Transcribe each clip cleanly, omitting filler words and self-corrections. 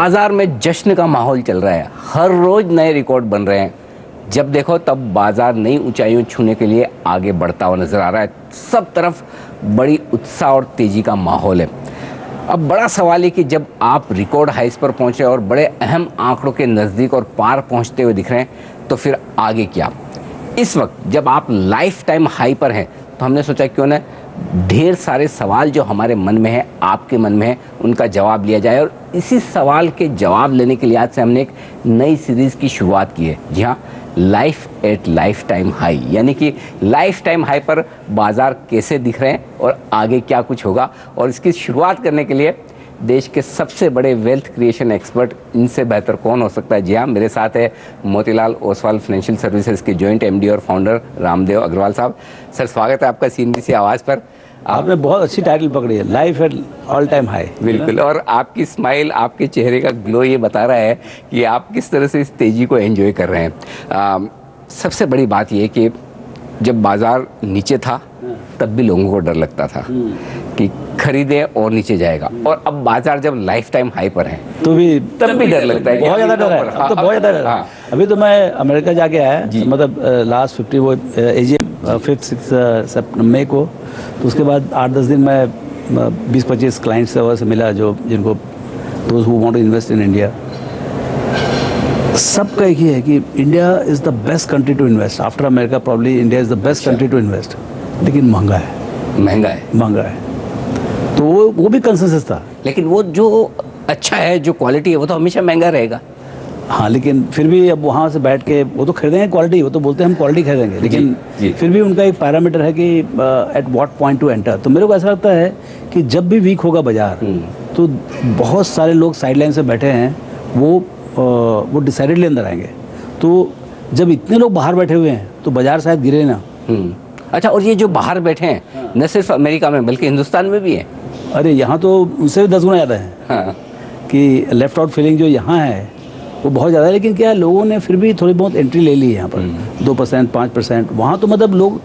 बाजार में जश्न का माहौल चल रहा है, हर रोज नए रिकॉर्ड बन रहे हैं। जब देखो तब बाजार नई ऊंचाइयों छूने के लिए आगे बढ़ता हुआ नजर आ रहा है। सब तरफ बड़ी उत्साह और तेजी का माहौल है। अब बड़ा सवाल है कि जब आप रिकॉर्ड हाइस पर पहुंचे और बड़े अहम आंकड़ों के नज़दीक और पार पहुंचते हुए दिख रहे हैं, तो फिर आगे क्या? इस वक्त जब आप लाइफ टाइम हाई पर हैं, तो हमने सोचा क्यों ना ढेर सारे सवाल जो हमारे मन में है, आपके मन में है, उनका जवाब लिया जाए। और इसी सवाल के जवाब लेने के लिए आज से हमने एक नई सीरीज़ की शुरुआत की है। जी हाँ, life at life time high, यानी कि लाइफ टाइम हाई पर बाजार कैसे दिख रहे हैं और आगे क्या कुछ होगा। और इसकी शुरुआत करने के लिए देश के सबसे बड़े वेल्थ क्रिएशन एक्सपर्ट, इनसे बेहतर कौन हो सकता है। जी हाँ, मेरे साथ है मोतीलाल ओसवाल फाइनेंशियल सर्विसेज के जॉइंट एमडी और फाउंडर रामदेव अग्रवाल साहब। सर, स्वागत है आपका CNBC आवाज़ पर। आपने बहुत अच्छी टाइटल पकड़ी है, life at all time high. बिल्कुल, और आपकी स्माइल, आपके चेहरे का ग्लो ये बता रहा है कि आप किस तरह से इस तेज़ी को एंजॉय कर रहे हैं। सबसे बड़ी बात ये कि जब बाजार नीचे था तब भी लोगों को डर लगता था कि खरीदे और नीचे जाएगा, और अब बाजार जब लाइफ टाइम हाई पर है तो भी तब भी डर लगता है। बहुत ज़्यादा डर है, अब तो बहुत ज़्यादा डर है। अभी तो मैं अमेरिका जाके आया, मतलब लास्ट 50 वो AGM 5-6 मई को, तो उसके बाद 8-10 दिन मैं 20-25 क्लाइंट्स से मिला, जो जिनको those who want to invest in India. सबका एक ही है कि India is the best country to invest after America. Probably India is the best country to invest, लेकिन महंगा है, महंगा है। तो वो भी कंसेंसस था। लेकिन वो जो अच्छा है, जो क्वालिटी है, वो तो हमेशा महंगा रहेगा। हाँ, लेकिन फिर भी अब वहाँ से बैठ के वो तो खरीदेंगे क्वालिटी, वो तो बोलते हैं हम क्वालिटी खरीदेंगे, लेकिन जी। फिर भी उनका एक पैरामीटर है कि at what point two enter. तो मेरे को ऐसा लगता है कि जब भी वीक होगा बाजार, तो बहुत सारे लोग साइडलाइन से बैठे हैं, वो डिसाइडेडली अंदर आएंगे। तो जब इतने लोग बाहर बैठे हुए हैं तो बाजार शायद गिरे ना। अच्छा, और ये जो बाहर बैठे हैं, न सिर्फ अमेरिका में बल्कि हिंदुस्तान में भी है। अरे यहाँ तो उनसे भी 10 गुना ज़्यादा है। हाँ। कि लेफ्ट आउट फीलिंग जो यहाँ है वो बहुत ज़्यादा है। लेकिन क्या, लोगों ने फिर भी थोड़ी बहुत एंट्री ले ली है यहाँ पर, 2%, 5%। वहाँ तो मतलब लोग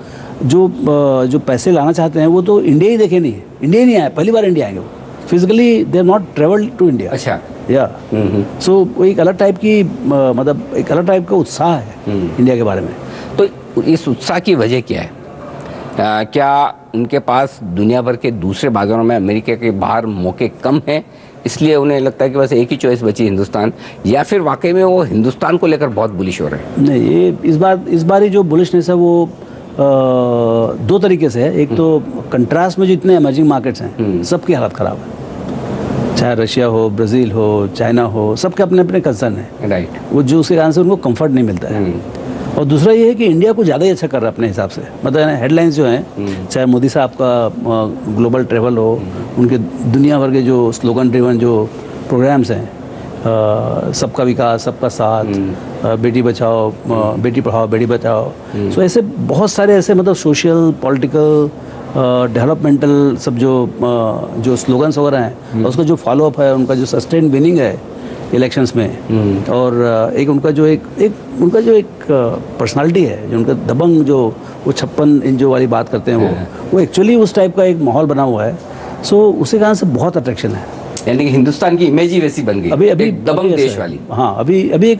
जो पैसे लाना चाहते हैं वो तो इंडिया ही देखे नहीं है, इंडिया ही नहीं आए, पहली बार इंडिया आएंगे वो। Physically they are not travelled to India. अच्छा, या सो वो एक अलग टाइप की मतलब एक अलग टाइप का उत्साह है इंडिया के बारे में। तो इस उत्साह की वजह क्या है? क्या उनके पास दुनिया भर के दूसरे बाजारों में अमेरिका के बाहर मौके कम हैं, इसलिए उन्हें लगता है कि बस एक ही चॉइस बची हिंदुस्तान, या फिर वाकई में वो हिंदुस्तान को लेकर बहुत बुलिश हो रहे हैं? नहीं, ये इस बार ही जो बुलिशनेस है वो 2 तरीके से है। एक तो कंट्रास्ट में जो इतने इमर्जिंग मार्केट्स हैं, सबकी हालत ख़राब है, चाहे रशिया हो, ब्राज़ील हो, चाइना हो, सबके अपने अपने कंसर्न है। राइट। वो जो उसके कारण से उनको कंफर्ट नहीं मिलता है। और दूसरा ये है कि इंडिया कुछ ज़्यादा ही अच्छा कर रहा है अपने हिसाब से। मतलब हेडलाइंस जो हैं, चाहे मोदी साहब का ग्लोबल ट्रेवल हो, उनके दुनिया भर के जो स्लोगन ड्रिवन जो प्रोग्राम्स हैं, सबका विकास, सबका साथ, बेटी बचाओ, बेटी पढ़ाओ, बेटी बचाओ, सो ऐसे बहुत सारे ऐसे मतलब सोशल, पॉलिटिकल, डेवलपमेंटल सब जो स्लोगन्स वगैरह हैं, और उसका जो फॉलोअप है, उनका जो सस्टेन विनिंग है इलेक्शंस में, और एक उनका जो एक पर्सनालिटी है, जो उनका दबंग, जो वो 56 इंच जो वाली बात करते हैं, वो एक्चुअली उस टाइप का एक माहौल बना हुआ है। सो उसी कारण से बहुत अट्रैक्शन है। यानी कि हिंदुस्तान की इमेज ही वैसी बन गई, अभी दबंग देश वाली। हाँ, अभी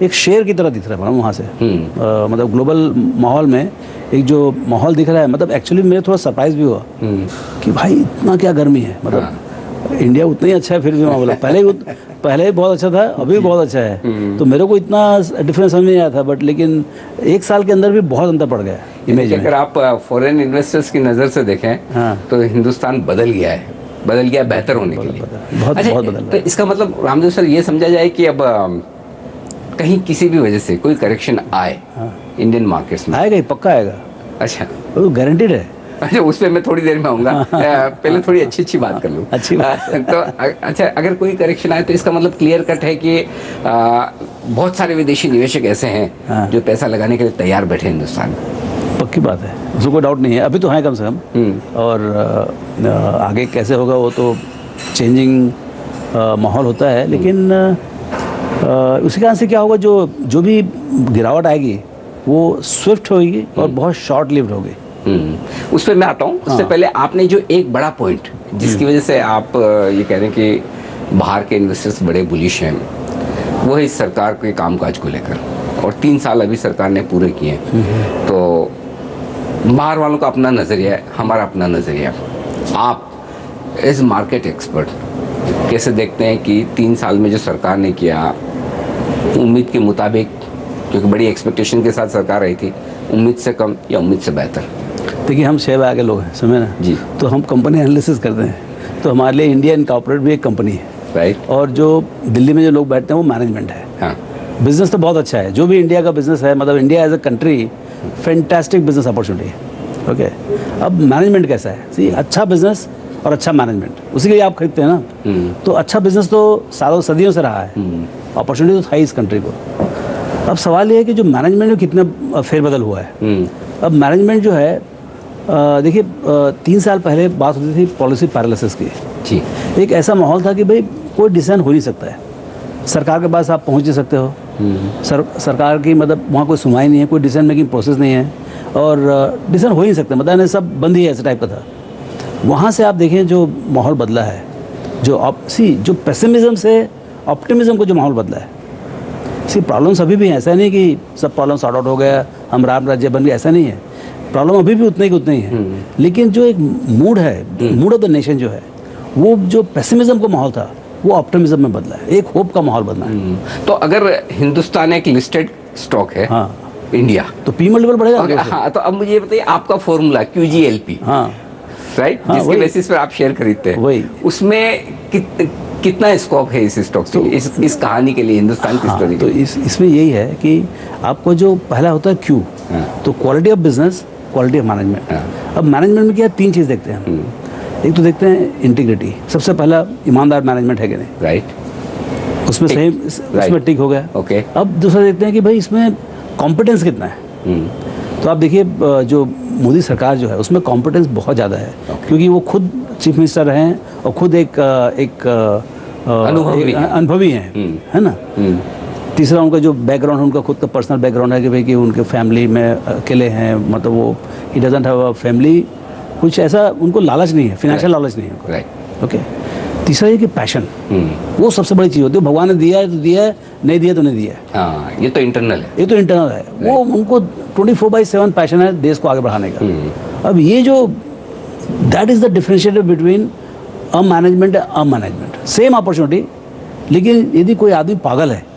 एक शेर की तरह दिख रहा है वहाँ से। मतलब ग्लोबल माहौल में एक जो माहौल दिख रहा है, मतलब एक्चुअली मेरे थोड़ा सरप्राइज भी हुआ कि भाई इतना क्या गर्मी है। मतलब इंडिया उतना ही अच्छा है, फिर भी मैं बोला पहले ही बहुत अच्छा था, अभी भी बहुत अच्छा है। तो मेरे को इतना डिफरेंस समझ नहीं आया था, बट लेकिन 1 साल के अंदर भी बहुत अंतर पड़ गया इमेज में। अगर आप फॉरेन इन्वेस्टर्स की नज़र से देखें, तो हिंदुस्तान बदल गया बेहतर होने के लिए। बहुत बदल। तो इसका मतलब रामदेव सर ये समझा जाए कि अब कहीं किसी भी वजह से कोई करेक्शन आए इंडियन मार्केट्स में? आएगा ही, पक्का आएगा। अच्छा, वो गारंटीड है। अच्छा, उस पर मैं थोड़ी देर में आऊँगा। पहले थोड़ी अच्छी बात कर लूँ। अच्छी बात। तो अच्छा, अगर कोई करेक्शन आए तो इसका मतलब क्लियर कट है कि बहुत सारे विदेशी निवेशक ऐसे हैं जो पैसा लगाने के लिए तैयार बैठे हैं हिंदुस्तान में। पक्की बात है, उसको कोई डाउट नहीं है। अभी तो है कम से कम, और आगे कैसे होगा वो तो चेंजिंग माहौल होता है। लेकिन उसी कारण से क्या होगा, जो भी गिरावट आएगी वो स्विफ्ट होगी और बहुत शॉर्ट लिव्ड होगी। उस पर मैं आता हूँ। उससे पहले आपने जो एक बड़ा पॉइंट जिसकी वजह से आप ये कह रहे हैं कि बाहर के इन्वेस्टर्स बड़े बुलिश हैं, वो है इस सरकार के कामकाज को लेकर, और 3 साल अभी सरकार ने पूरे किए हैं। तो बाहर वालों का अपना नज़रिया है, हमारा अपना नज़रिया है। आप एज मार्केट एक्सपर्ट कैसे देखते हैं कि 3 साल में जो सरकार ने किया, उम्मीद के मुताबिक, क्योंकि बड़ी एक्सपेक्टेशन के साथ सरकार रही थी, उम्मीद से कम या उम्मीद से बेहतर? देखिए, हम शेयर आगे लोग हैं, समझे ना जी। तो हम कंपनी एनालिसिस करते हैं, तो हमारे लिए इंडियन कॉर्पोरेट भी एक कंपनी है, राइट। और जो दिल्ली में जो लोग बैठते हैं वो मैनेजमेंट है। हाँ, बिजनेस तो बहुत अच्छा है, जो भी इंडिया का बिजनेस है, मतलब India as a country fantastic business opportunity है। ओके, अब मैनेजमेंट कैसा है? सी, अच्छा बिजनेस और अच्छा मैनेजमेंट, उसी के लिए आप खरीदते हैं ना। तो अच्छा बिजनेस तो सालों सदियों से रहा है, अपॉर्चुनिटी तो था ही इस कंट्री को। अब सवाल ये है कि जो मैनेजमेंट में कितना फेरबदल हुआ है। अब मैनेजमेंट जो है, देखिए 3 साल पहले बात होती थी पॉलिसी पैरालिसिस की। जी। एक ऐसा माहौल था कि भाई कोई डिसीजन हो नहीं सकता है, सरकार के पास आप पहुंच नहीं सकते हो, सरकार की मतलब वहाँ कोई सुनवाई नहीं है, कोई डिसीजन मेकिंग प्रोसेस नहीं है, और डिसीजन हो ही नहीं सकते, मतलब सब बंद ही है, ऐसे टाइप का था। वहाँ से आप देखें जो माहौल बदला है, जो पेसिमिज्म से ऑप्टिमिज्म को जो माहौल बदला है। प्रॉब्लम्स अभी भी हैं, ऐसा नहीं कि सब प्रॉब्लम सॉर्ट आउट हो गया, हम राम राज्य बन गए, ऐसा नहीं है। प्रॉब्लम अभी भी उतने ही है, लेकिन जो एक मूड है, मूड ऑफ द नेशन जो है, वो जो पेसिमिज्म का माहौल था वो ऑप्टिमिज्म में बदला है, एक होप का माहौल बदला है। तो अगर हिंदुस्तान एक लिस्टेड स्टॉक है, हाँ, इंडिया, तो पी मल्टीपल बढ़ेगा। okay, हाँ, तो अब मुझे ये बताइए आपका फॉर्मूला QGLP, हाँ, राइट, हाँ, जिसके बेसिस पर आप शेयर खरीदते हैं, वही, उसमें कितना स्कोप है इस स्टॉक के लिए, इस कहानी के लिए, हिंदुस्तान की स्टोरी? तो इसमें यही है कि आपको जो पहला होता है क्यू, तो quality of business, quality of management. अब मैनेजमेंट में क्या 3 चीज़ देखते हैं हम। एक तो देखते हैं इंटीग्रिटी, सबसे पहला ईमानदार मैनेजमेंट है कि नहीं, राइट, उसमें सही, उसमें टिक हो गया। ओके। अब दूसरा देखते हैं कि भाई इसमें कॉम्पिटेंस कितना है। तो आप देखिए जो मोदी सरकार जो है उसमें कॉम्पिटेंस बहुत ज़्यादा है, क्योंकि वो खुद चीफ मिनिस्टर रहे हैं और खुद एक अनुभवी हैं, है ना। तीसरा उनका जो बैकग्राउंड है, उनका खुद का पर्सनल बैकग्राउंड है कि भाई कि उनके फैमिली में अकेले हैं, मतलब वो he doesn't have a family, कुछ ऐसा उनको लालच नहीं है, फाइनेंशियल लालच नहीं है उनको, राइट। ओके। तीसरा ये कि पैशन, वो सबसे बड़ी चीज़ होती है। भगवान ने दिया है तो दिया है, नहीं दिया तो नहीं दिया है। हाँ, ये तो इंटरनल है, ये तो इंटरनल है। वो उनको 24/7 पैशन है देश को आगे बढ़ाने का। अब ये जो that is the differentiator between a management and a management, same opportunity, लेकिन यदि कोई आदमी पागल है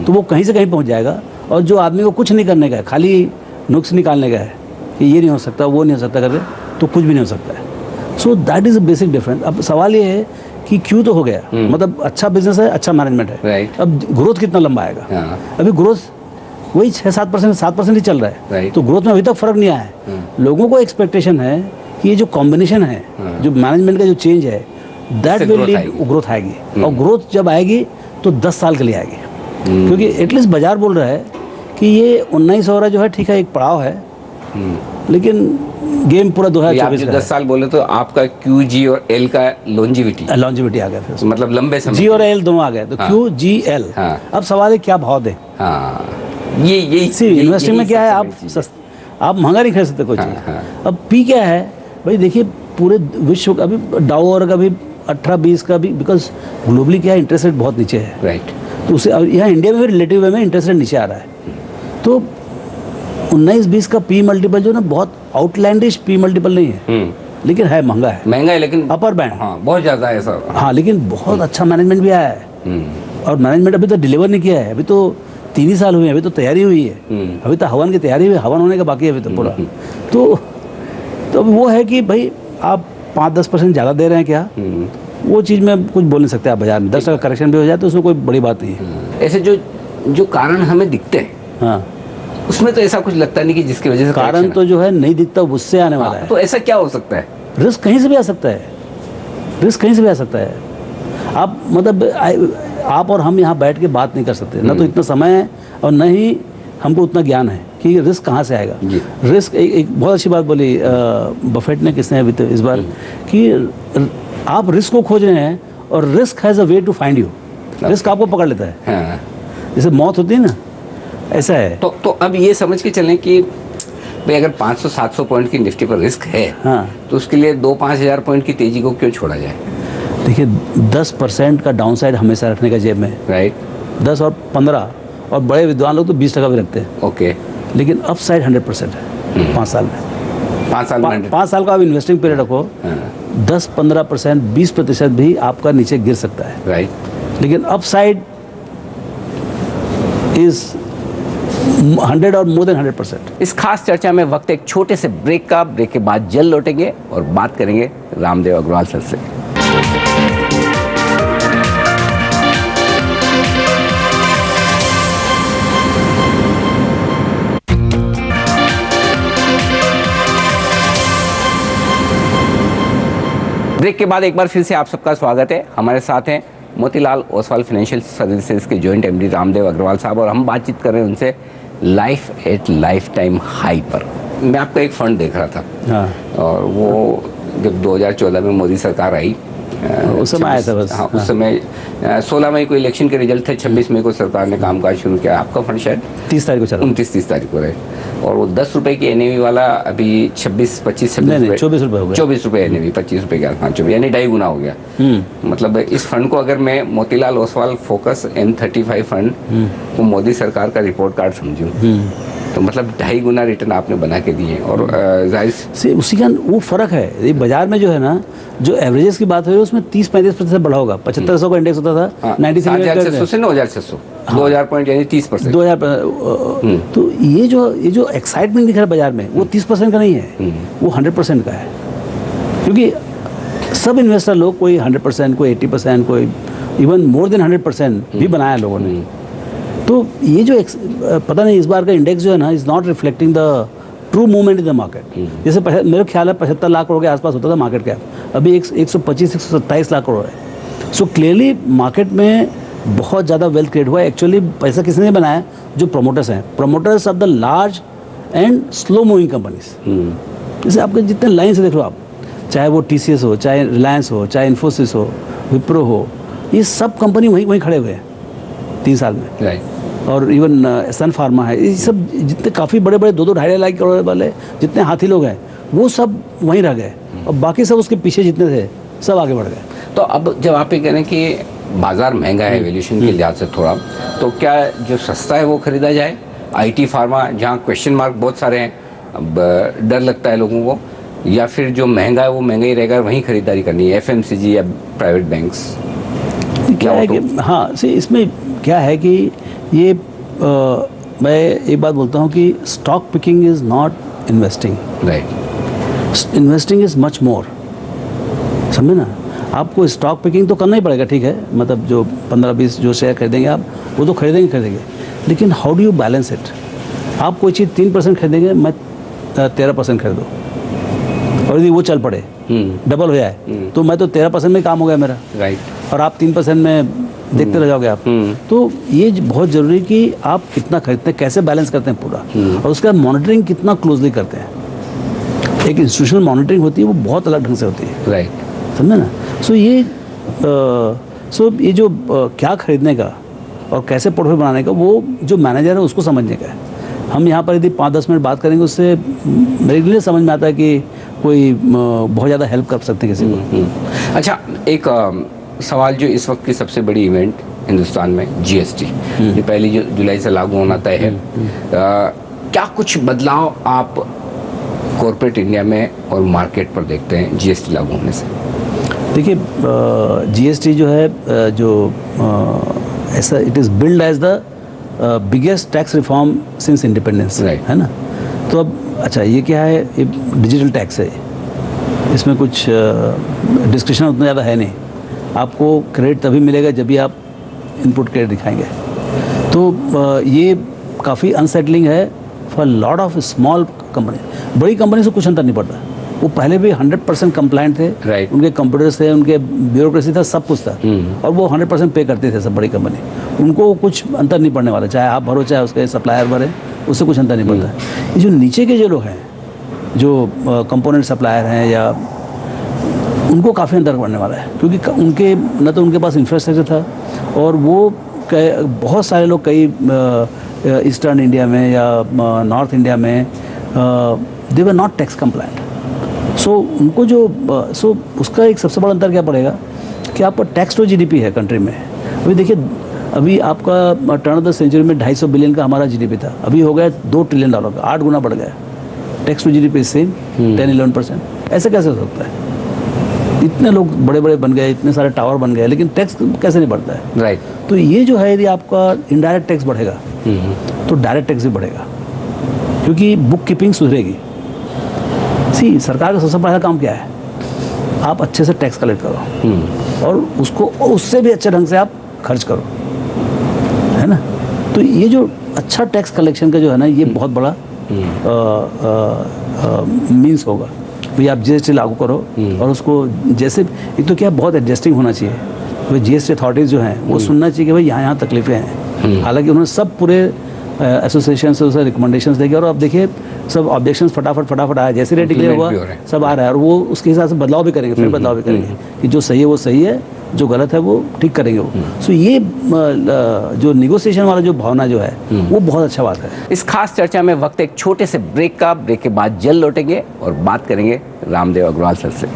तो वो कहीं से कहीं पहुंच जाएगा, और जो आदमी को कुछ नहीं करने का है, खाली नुक्स निकालने का है कि ये नहीं हो सकता, वो नहीं हो सकता करके, तो कुछ भी नहीं हो सकता है। So that is a basic difference. अब सवाल ये है कि क्यों तो हो गया, मतलब अच्छा बिजनेस है, अच्छा मैनेजमेंट है, राइट। अब ग्रोथ कितना लंबा आएगा? हाँ। अभी ग्रोथ वही 6-7%, 7% ही चल रहा है, राइट। तो ग्रोथ में अभी तक फर्क नहीं आया है। लोगों को एक्सपेक्टेशन है कि ये जो कॉम्बिनेशन है, जो मैनेजमेंट का जो चेंज है, दैट विल लीड, ग्रोथ आएगी, और ग्रोथ जब आएगी तो 10 साल के लिए आएगी, क्योंकि एटलीस्ट बाजार बोल रहा है कि ये 19 हो रहा जो है, ठीक है, एक पड़ाव है, लेकिन गेम पूरा 2024 का 10 साल बोले तो आपका QG और L का लॉन्जिविटी आ गया, फिर मतलब लंबे समय, जी और एल दोनों आ गए, तो QGL। अब सवाल है क्या भाव दें। हाँ, ये इन्वेस्टिंग में क्या है, आप महंगा नहीं खरीद सकते कोई चीज़। अब पी क्या है भाई, देखिए पूरे विश्व का अभी डाउ का भी 18-20 का भी, बिकॉज ग्लोबली क्या है, इंटरेस्ट रेट बहुत नीचे है, राइट। तो उससे यहाँ इंडिया में भी रिलेटिव वे में इंटरेस्ट रेट नीचे आ रहा है, तो 19-20 का पी मल्टीपल जो ना बहुत आउटलैंडिश पी मल्टीपल नहीं है, लेकिन है महंगा है, लेकिन अपर बैंड, हाँ, बहुत ज़्यादा है ऐसा। हाँ, लेकिन बहुत अच्छा मैनेजमेंट भी आया है, और मैनेजमेंट अभी तो डिलीवर नहीं किया है, अभी तो 3 ही साल हुए हैं, अभी तो तैयारी हुई है, अभी तो हवन की तैयारी हुई, हवन होने का बाकी है अभी तो पूरा। तो अब वो है कि भाई आप 5-10% ज़्यादा दे रहे हैं क्या, वो चीज़ में कुछ बोल नहीं सकते आप बाजार में। 10% करेक्शन भी हो जाए तो उसमें कोई बड़ी बात नहीं है। ऐसे जो कारण हमें दिखते हैं, हाँ, उसमें तो ऐसा कुछ लगता नहीं कि जिसकी वजह से कारण तो जो है नहीं दिखता, उससे आने वाला है। तो ऐसा क्या हो सकता है? रिस्क कहीं से भी आ सकता है, रिस्क कहीं से भी आ सकता है। आप मतलब आप और हम यहाँ बैठ के बात नहीं कर सकते, ना तो इतना समय है और न ही हमको उतना ज्ञान है कि रिस्क कहाँ से आएगा। रिस्क एक बहुत अच्छी बात बोली बफेट ने, किसने अभी तो इस बार, कि आप रिस्क को खोज रहे हैं और risk has a way to find you, risk आपको पकड़ लेता है। हाँ। जैसे मौत होती है ना, ऐसा है। तो अब ये समझ के चलें कि भाई अगर 500-700 पॉइंट की निफ्टी पर रिस्क है, हाँ, तो उसके लिए 2-5 हज़ार पॉइंट की तेजी को क्यों छोड़ा जाए? देखिए 10% का डाउन साइड हमेशा रखने का जेब में, राइट, 10 और 15, और बड़े विद्वान लोग तो 20% भी रखते हैं। ओके, लेकिन अप साइड 100% है 5 साल में। 5 साल में 5 साल का आप इन्वेस्टिंग पीरियड रखो, 10-15%, 20% भी आपका नीचे गिर सकता है, राइट, लेकिन अप साइड इज 100 और मोर देन 100%। इस खास चर्चा में वक्त एक छोटे से ब्रेक का। ब्रेक के बाद जल्द लौटेंगे और बात करेंगे रामदेव अग्रवाल सर से। ब्रेक के बाद एक बार फिर से आप सबका स्वागत है। हमारे साथ हैं मोतीलाल ओसवाल फाइनेंशियल सर्विसेज के जॉइंट एमडी रामदेव अग्रवाल साहब, और हम बातचीत कर रहे हैं उनसे life at life time high पर। मैं आपका एक फंड देख रहा था, हाँ, और वो जब 2014 में मोदी सरकार आई, उस समय आया था बस। हाँ, उस समय 16 मई को इलेक्शन के रिजल्ट थे, 26 मई को सरकार ने कामकाज शुरू किया। आपका फंड शायद 30 तारीख को चला, 29-30 तारीख को रहे, और वो 10 रुपए की एनएवी वाला अभी 26-25 नहीं 24 रुपये हो गया। 24 रुपये एनएवी, 25 रुपये का, हाँ 24, यानी 2.5 गुना हो गया। मतलब इस फंड को अगर मैं Motilal Oswal focus M35 fund को मोदी सरकार का रिपोर्ट कार्ड समझूं, तो मतलब 2.5 गुना रिटर्न आपने बना के दिए। और जाहिर से उसी का वो फर्क है। ये बाजार में जो है ना, जो एवरेजेस की बात हो रही है उसमें 30-35% बढ़ा होगा। 7500 का इंडेक्स होता था, 9600 से 9600, 2000 पॉइंट, यानी 30%। 2000। तो ये जो एक्साइटमेंट दिख रहा है बाजार में, वो 30% का नहीं है, वो 100% का है। क्योंकि सब इन्वेस्टर लोग, कोई 100%, कोई 80%, कोई इवन मोर देन 100% भी बनाया लोगों ने। तो ये जो पता नहीं इस बार का इंडेक्स जो है ना, is not reflecting the true movement in the market. जैसे मेरे ख्याल है 75 लाख करोड़ के आसपास होता था मार्केट कैप, अभी 125-127 लाख करोड़ है। सो क्लियरली मार्केट में बहुत ज़्यादा वेल्थ क्रिएट हुआ है। एक्चुअली पैसा किसने बनाया? जो प्रोमोटर्स हैं, promoters of the large and slow moving companies. जैसे आपके जितने लाइन से देख लो आप, चाहे वो TCS हो, चाहे रिलायंस हो, चाहे इन्फोसिस हो, विप्रो हो, ये सब कंपनी वहीं खड़े हुए हैं 3 साल में, राइट। और इवन सन फार्मा है, ये सब जितने काफ़ी बड़े बड़े 2-2-2.5 लाख करोड़ वाले जितने हाथी लोग हैं, वो सब वहीं रह गए, और बाकी सब उसके पीछे जितने थे सब आगे बढ़ गए। तो अब जब आप ये कह रहे हैं कि बाजार महंगा है वैल्यूएशन के लिहाज से थोड़ा, तो क्या जो सस्ता है वो खरीदा जाए? IT फार्मा, जहाँ क्वेश्चन मार्क बहुत सारे हैं, अब डर लगता है लोगों को, या फिर जो महंगा है वो महंगा ही रहेगा, वहीं खरीदारी करनी है, FMCG या प्राइवेट बैंक्स? क्या है कि हाँ, इसमें क्या है कि ये मैं एक बात बोलता हूँ कि stock picking is not investing, right. Investing is much more, समझे ना। आपको स्टॉक पिकिंग तो करना ही पड़ेगा, ठीक है, मतलब जो 15-20 जो शेयर खरीदेंगे आप, वो तो खरीदेंगे, लेकिन how do you balance it? आप कोई चीज़ 3% खरीदेंगे, मैं 13% खरीदूँ, और यदि वो चल पड़े, डबल हो जाए, तो मैं तो 13% में काम हो गया मेरा, राइट, और आप 3% में देखते रह जाओगे आप। तो ये बहुत ज़रूरी कि आप कितना खरीदते हैं, कैसे बैलेंस करते हैं पूरा, और उसका मॉनिटरिंग कितना क्लोजली करते हैं। एक इंस्टीट्यूशनल मॉनिटरिंग होती है, वो बहुत अलग ढंग से होती है, राइट, समझे ना। सो ये जो क्या खरीदने का और कैसे पोर्टफोलियो बनाने का, वो जो मैनेजर है उसको समझने का है। हम यहाँ पर यदि 5-10 मिनट बात करेंगे, उससे मेरे लिए समझ में आता है कि कोई बहुत ज़्यादा हेल्प कर सकते हैं किसी को। अच्छा, एक सवाल जो इस वक्त की सबसे बड़ी इवेंट हिंदुस्तान में, GST, जो 1 जुलाई से लागू होना तय है, क्या कुछ बदलाव आप कॉर्पोरेट इंडिया में और मार्केट पर देखते हैं GST लागू होने से? देखिए, GST जो है, ऐसा it is build as the biggest tax reform since independence, है ना। तो अब अच्छा, ये क्या है? ये डिजिटल टैक्स है, इसमें कुछ डिस्क्रिप्शन उतना ज़्यादा है नहीं। आपको क्रेडिट तभी मिलेगा जब भी आप इनपुट क्रेडिट दिखाएंगे। तो ये काफ़ी अनसेटलिंग है for lot of small company. बड़ी कंपनी से कुछ अंतर नहीं पड़ता, वो पहले भी 100% कंप्लाइंट थे, right. उनके कंप्यूटर्स थे, उनके ब्यूरोक्रेसी था, सब कुछ था, और वो 100% पे करते थे सब बड़ी कंपनी। उनको कुछ अंतर नहीं पड़ने वाला, चाहे आप भरो चाहे उसके सप्लायर भरे, उससे कुछ अंतर नहीं पड़ता। ये जो नीचे के जो लोग हैं, जो कंपोनेंट सप्लायर हैं, या उनको काफ़ी अंतर पड़ने वाला है, क्योंकि उनके न तो उनके पास इंफ्रास्ट्रक्चर था, और वो बहुत सारे लोग कई ईस्टर्न इंडिया में या नॉर्थ इंडिया में दे वर नॉट टैक्स कंप्लायंट। सो उनको जो उसका एक सबसे बड़ा अंतर क्या पड़ेगा कि आपका टैक्स टू जीडीपी है कंट्री में। अभी देखिए, अभी आपका टर्न ऑफ द सेंचुरी में 250 बिलियन का हमारा जीडीपी था, अभी हो गया $2 ट्रिलियन का, 8 गुना बढ़ गया। Tax to GDP same 10-11%। ऐसे कैसे हो सकता है? इतने लोग बड़े बड़े बन गए, इतने सारे टावर बन गए, लेकिन टैक्स कैसे नहीं बढ़ता है? राइट। तो ये जो है, यदि आपका इनडायरेक्ट टैक्स बढ़ेगा तो डायरेक्ट टैक्स भी बढ़ेगा, क्योंकि बुक कीपिंग सुधरेगी। सी, सरकार का सबसे पहला काम क्या है? आप अच्छे से टैक्स कलेक्ट करो और उसको उससे भी अच्छे ढंग से आप खर्च करो, है ना? तो ये जो अच्छा टैक्स कलेक्शन का जो है ना, ये बहुत बड़ा मीन्स होगा। भाई आप जीएसटी लागू करो और उसको जैसे, एक तो क्या बहुत एडजस्टिंग होना चाहिए। भाई जीएसटी अथॉरिटीज़ जो हैं वो सुनना चाहिए कि भाई यहाँ तकलीफें हैं। हालांकि उन्होंने सब पूरे एसोसिएशन से उसे रिकमेंडेशंस देके, और अब देखिए सब ऑब्जेक्शंस फटाफट आया, जैसे रेट डिक्लेयर हुआ सब आ रहा है, और वो उसके हिसाब से बदलाव भी करेंगे, फिर बदलाव भी करेंगे कि जो सही है वो सही है, जो गलत है वो ठीक करेंगे वो। सो ये जो निगोसिएशन वाला जो भावना जो है वो बहुत अच्छा बात है। इस खास चर्चा में वक्त एक छोटे से ब्रेक का। ब्रेक के बाद जल्द लौटेंगे और बात करेंगे रामदेव अग्रवाल सर से।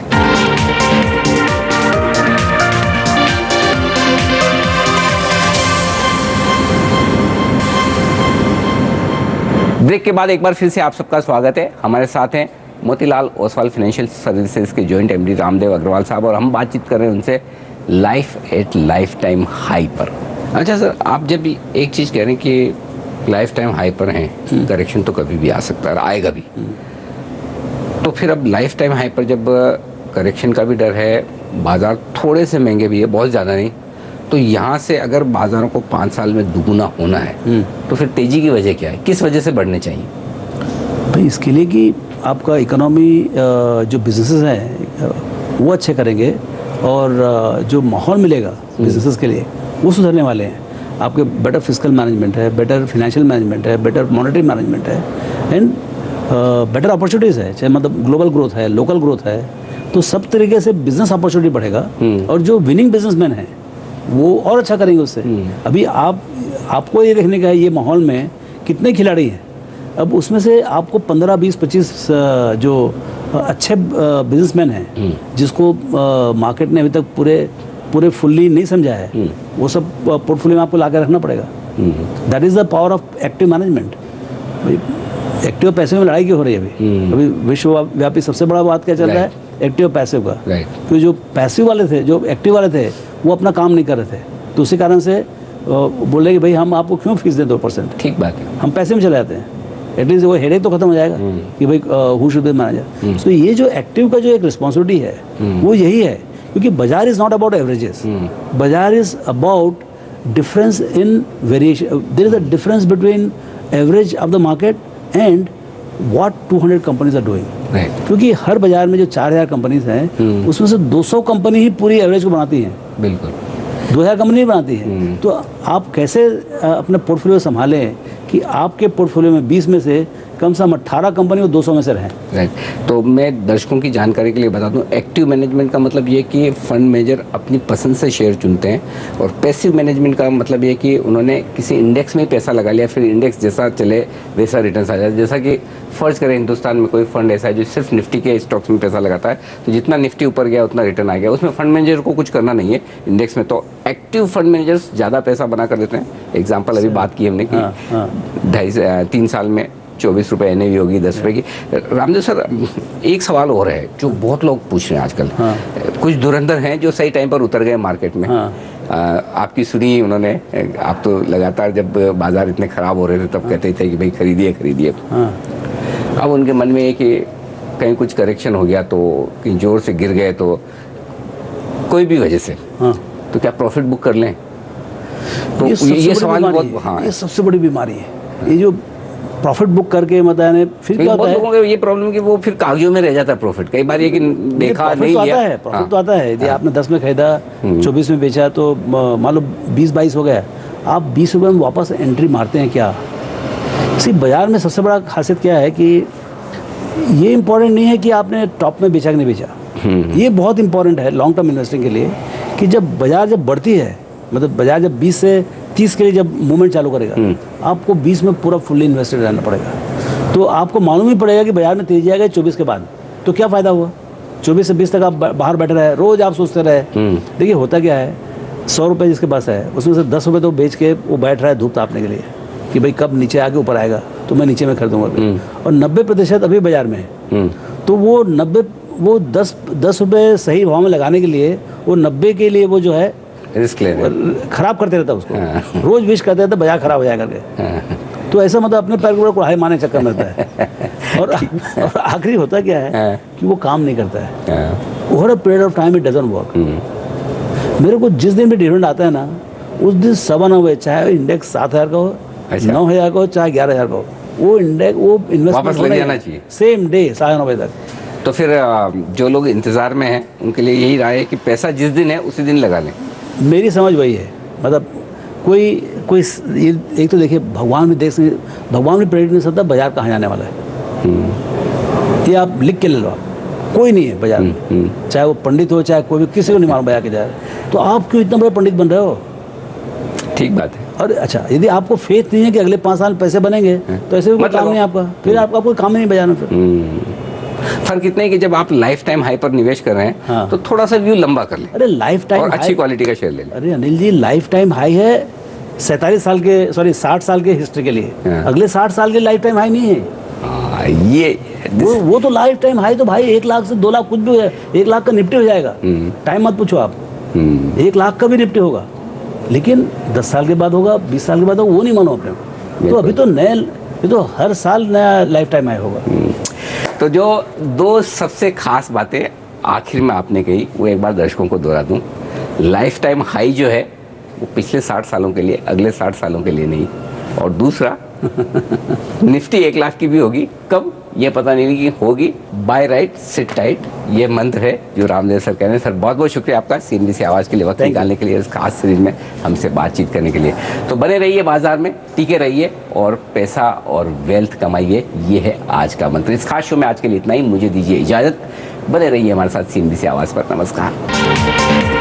ब्रेक के बाद एक बार फिर से आप सबका स्वागत है। हमारे साथ हैं मोतीलाल ओसवाल फाइनेंशियल सर्विसेज के जॉइंट एमडी रामदेव अग्रवाल साहब, और हम बातचीत कर रहे हैं उनसे life at life time high पर। अच्छा सर, आप जब एक चीज़ कह रहे हैं कि लाइफ टाइम हाई पर हैं, करेक्शन तो कभी भी आ सकता है, आएगा भी, तो फिर अब लाइफ टाइम हाई पर जब करेक्शन का भी डर है, बाजार थोड़े से महंगे भी है, बहुत ज़्यादा नहीं, तो यहाँ से अगर बाजारों को 5 साल में दुगुना होना है तो फिर तेजी की वजह क्या है? किस वजह से बढ़ने चाहिए? भाई इसके लिए कि आपका इकोनॉमी, जो बिजनेसेस हैं वो अच्छे करेंगे, और जो माहौल मिलेगा बिजनेसेस के लिए वो सुधरने वाले हैं। आपके बेटर फिस्कल मैनेजमेंट है, बेटर फाइनेंशियल मैनेजमेंट है, बेटर मॉनेटरी मैनेजमेंट है, एंड बेटर अपॉर्चुनिटीज़ है, चाहे मतलब ग्लोबल ग्रोथ है, लोकल ग्रोथ है, तो सब तरीके से बिजनेस अपॉर्चुनिटी बढ़ेगा। और जो विनिंग बिजनेसमैन हैं वो और अच्छा करेंगे उससे। अभी आपको ये देखने का है, ये माहौल में कितने खिलाड़ी हैं, अब उसमें से आपको 15, 20, 25 जो अच्छे बिजनेसमैन हैं जिसको मार्केट ने अभी तक पूरे फुल्ली नहीं समझा है, वो सब पोर्टफोलियो में आपको ला कर रखना पड़ेगा। That is the power of active management. Active passive में लड़ाई क्यों हो रही है अभी विश्वव्यापी सबसे बड़ा बात क्या चल रहा है? एक्टिव पैसिव का। क्योंकि जो पैसिव वाले थे, जो एक्टिव वाले थे, वो अपना काम नहीं कर रहे थे, तो उसी कारण से बोले कि भाई हम आपको क्यों फीस दें 2%? ठीक बात है, हम पैसे में चले जाते हैं, एटलीस्ट वो हेडेक तो खत्म हो जाएगा कि भाई हु शुड बी मैनेजर। तो ये जो एक्टिव का जो एक रिस्पॉन्सिबिलिटी है वो यही है, क्योंकि बाजार इज नॉट अबाउट एवरेजेस, बाजार is about difference in variation. There is a difference between average of the market and what 200 companies are doing. क्योंकि हर बाजार में जो 4000 कंपनीज हैं उसमें से 200 कंपनी ही पूरी एवरेज को बनाती हैं। बिल्कुल 2000 कंपनी बनाती है। तो आप कैसे अपने पोर्टफोलियो संभालें कि आपके पोर्टफोलियो में 20 में से कम से कम 18 कंपनी और 200 में से रहें। राइट। तो मैं दर्शकों की जानकारी के लिए बता दूं, एक्टिव मैनेजमेंट का मतलब ये कि फंड मैनेजर अपनी पसंद से शेयर चुनते हैं, और पैसिव मैनेजमेंट का मतलब ये कि उन्होंने किसी इंडेक्स में पैसा लगा लिया, फिर इंडेक्स जैसा चले वैसा रिटर्न आ जाए। जैसा कि फर्ज करें हिंदुस्तान में कोई फंड ऐसा है जो सिर्फ निफ्टी के स्टॉक्स में पैसा लगाता है, तो जितना निफ्टी ऊपर गया उतना रिटर्न आ गया, उसमें फंड मैनेजर को कुछ करना नहीं है इंडेक्स में। तो एक्टिव फंड मैनेजर्स ज़्यादा पैसा बना कर देते हैं। एग्जाम्पल अभी बात की हमने कि 3 साल में 24 रुपये NAV होगी 10 रुपये की। रामदेव सर, एक सवाल और है जो बहुत लोग पूछ रहे हैं आजकल। कुछ धुरंधर हैं जो सही टाइम पर उतर गए मार्केट में। आपकी सुनी उन्होंने, आप तो लगातार जब बाजार इतने ख़राब हो रहे थे तब कहते थे कि भाई खरीदिए। अब उनके मन में ये कि कहीं कुछ करेक्शन हो गया तो कहीं जोर से गिर गए तो कोई भी वजह से, तो क्या प्रॉफिट बुक कर लें? तो ये सवाल बहुत, ये सबसे बड़ी बीमारी है, ये जो प्रॉफिट बुक करके मतलब फिर क्या होता है? लोगों को ये प्रॉब्लम कि वो फिर कागजों में रह जाता है प्रॉफिट। कई बार ये कि देखा नहीं लिया, प्रॉफिट तो आता है। यदि आपने 10 में खरीदा, 24 में बेचा, तो मान लो 20-22 हो गया, आप 20 रुपये में वापस एंट्री मारते हैं क्या? इसी बाजार में सबसे बड़ा खासियत क्या है कि ये इम्पोर्टेंट नहीं है कि आपने टॉप में बेचा कि नहीं बेचा। ये बहुत इंपॉर्टेंट है लॉन्ग टर्म इन्वेस्टिंग के लिए कि जब बाजार बढ़ती है, मतलब बाजार जब 20 से 30 के लिए जब मूवमेंट चालू करेगा, आपको 20 में पूरा फुल्ली इन्वेस्टेड रहना पड़ेगा। तो आपको मालूम ही पड़ेगा कि बाजार में तेजी आएगा 24 के बाद, तो क्या फ़ायदा हुआ? 24 से 20 तक आप बाहर बैठे रहे, रोज आप सोचते रहे। देखिए होता क्या है, 100 रुपये जिसके पास है उसमें से 10 रुपये तो बेच के वो बैठ रहा है धूप तापने के लिए कि भाई कब नीचे आके ऊपर आएगा तो मैं नीचे में खरीदूंगा। और 90% अभी बाजार में है। तो वो 10 रुपये सही भाव में लगाने के लिए वो 90 के लिए वो जो है रिस्क ले रहे हैं। खराब करते रहता है उसको, रोज विश करते रहता है बाजार खराब हो जाएगा करके। तो ऐसा मतलब अपने पैर के ऊपर कुड़ाई मारने चक्कर में रहता है। और आखिरी होता क्या है कि वो काम नहीं करता है। Over a period of time it doesn't work. मेरे को जिस दिन भी डिविडेंड आता है ना उस दिन 9:15 बजे, चाहे इंडेक्स 7,000 का हो, 9,000 का हो, चाहे 11,000 का हो, वो इंडेक्स वो इन्वेस्टमेंट वापस लग जाना चाहिए सेम डे 9:30 बजे तक। तो फिर जो लोग इंतजार में हैं उनके लिए यही राय है कि पैसा जिस दिन है उसी दिन लगा लें। मेरी समझ वही है। मतलब कोई एक तो देखिए भगवान भी प्रेडिक्ट नहीं सकता बाजार कहाँ जाने वाला है। ये आप लिख के ले लो, कोई नहीं है बाजार में, चाहे वो पंडित हो चाहे कोई भी, किसी को नहीं मालूम बाजार के जाए। तो आप क्यों इतना बड़ा पंडित बन रहे हो? ठीक बात है। और अच्छा, यदि आपको फेथ नहीं है कि अगले 5 साल पैसे बनेंगे तो ऐसे भी कोई काम नहीं आपका, फिर आपका कोई काम ही नहीं बाजार में। फिर फर्क इतना है कि जब आप लाइफ टाइम हाई पर निवेश कर रहे हैं हाँ। तो थोड़ा सा व्यू लंबा कर लें। अरे लाइफ टाइम और अच्छी क्वालिटी का शेयर ले लें। अरे Anil ji, life time high है 60 साल के हिस्ट्री के लिए। हाँ। अगले 60 साल के लाइफ टाइम हाई नहीं है। ये वो तो लाइफ टाइम हाई तो भाई 1 लाख से 2 लाख कुछ भी है, 1 लाख का निफ्टी हो जाएगा। टाइम मत पूछो आप, 1 लाख का भी निफ्टी होगा, लेकिन 10 साल के बाद होगा, 20 साल के बाद होगा, वो नहीं मानो अपने को। तो अभी तो ये तो हर साल नया लाइफ टाइम हाई होगा। तो जो 2 सबसे खास बातें आखिर में आपने कही वो एक बार दर्शकों को दोहरा दूं। लाइफ टाइम हाई जो है वो पिछले 60 सालों के लिए, अगले 60 सालों के लिए नहीं। और दूसरा निफ्टी 1 लाख की भी होगी, कब ये पता नहीं कि होगी। बाय राइट सिट टाइट, ये मंत्र है जो रामदेव सर कह रहे हैं। सर बहुत बहुत शुक्रिया आपका CNBC आवाज़ के लिए वक्त निकालने के लिए, इस खास सीरीज में हमसे बातचीत करने के लिए। तो बने रहिए बाजार में, टीके रहिए और पैसा और वेल्थ कमाइए, ये है आज का मंत्र। इस खास शो में आज के लिए इतना ही, मुझे दीजिए इजाज़त। बने रहिए हमारे साथ CNBC आवाज़ पर। नमस्कार।